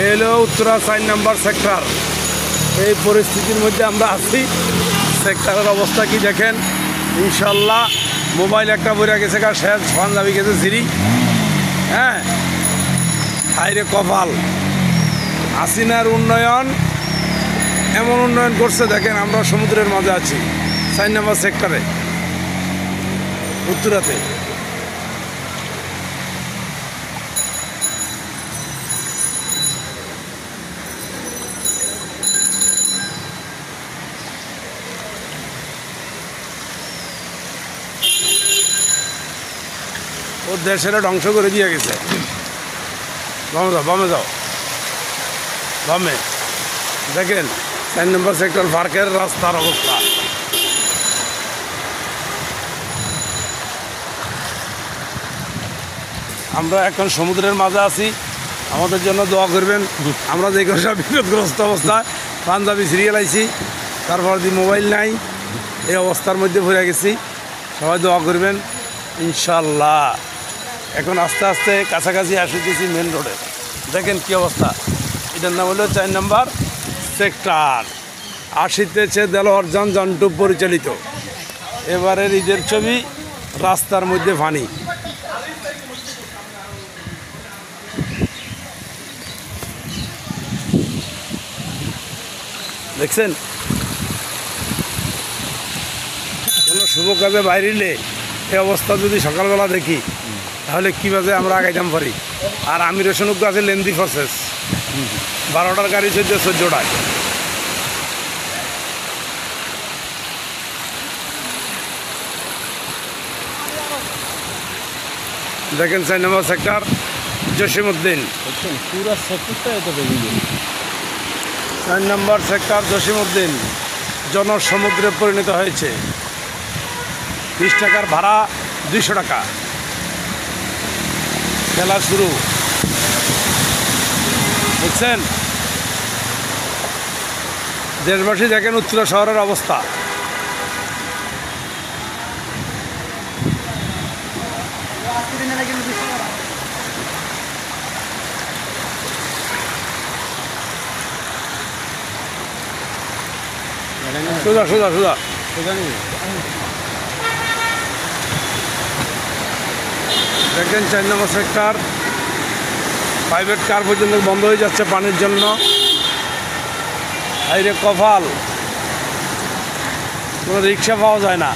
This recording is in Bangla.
এই হলো উত্তরা 4 নম্বর সেক্টর। এই পরিস্থিতির মধ্যে আমরা আছি। সেক্টরের অবস্থা কি দেখেন, ইনশাল্লাহ মোবাইল একটা বইরা গেছে, শেষ পাঞ্জাবি গেছে সিঁড়ি। হ্যাঁ, হাইরে কপাল। হাসিনার উন্নয়ন এমন উন্নয়ন করছে দেখেন, আমরা সমুদ্রের মাঝে আছি 4 নম্বর সেক্টরে উত্তরাতে। ও দেশের ধ্বংস করে দিয়ে গেছে। বামে যাও, বামে যাও, বামে দেখেন 4 নম্বর সেক্টর পার্কের রাস্তার অবস্থা। আমরা এখন সমুদ্রের মাঝে আছি, আমাদের জন্য দোয়া করবেন। আমরা যে কোনো সব বিপদগ্রস্ত অবস্থায় পাঞ্জাবি সিরিয়াল আইছি, তারপর দি মোবাইল নাই, এই অবস্থার মধ্যে ভরে গেছি। সবাই দোয়া করবেন ইনশাল্লাহ। এখন আস্তে আস্তে কাছাকাছি আসতেছি মেন রোডে। দেখেন কি অবস্থা। এটার নাম হলো 4 নম্বর সেক্টর। আসিতেছে দেলোয়ার জান জান্টু পরিচালিত এবারের ঈদের ছবি, রাস্তার মধ্যে পানি। দেখছেন, কোনো শুভ কাজে বাইরিলে এই অবস্থা যদি সকালবেলা দেখি, তাহলে কী বাজে আমরা আগাইতাম পারি। আর আমি রেশনজ্ঞ আছে লেন্দি প্রসেস, 12টার গাড়ি 14টায়। দেখেন 4 নম্বর সেক্টর জসিমউদ্দিন। পুরো সেক্টরটা এত বেশি। 4 নম্বর সেক্টর জসিমউদ্দিন জনসমুদ্রে পরিণত হয়েছে। 20 টাকার ভাড়া 200 টাকা। খেলা শুরু, বুঝছেন। দেশবাসী দেখেন উত্তরা শহরের অবস্থা। সোজা সোজা সোজা। দেখেন 4 নম্বর সেক্টর, প্রাইভেট কার পর্যন্ত বন্ধ হয়ে যাচ্ছে পানির জন্য। হাইরে কপাল, কোনো রিক্সা পাওয়া যায় না।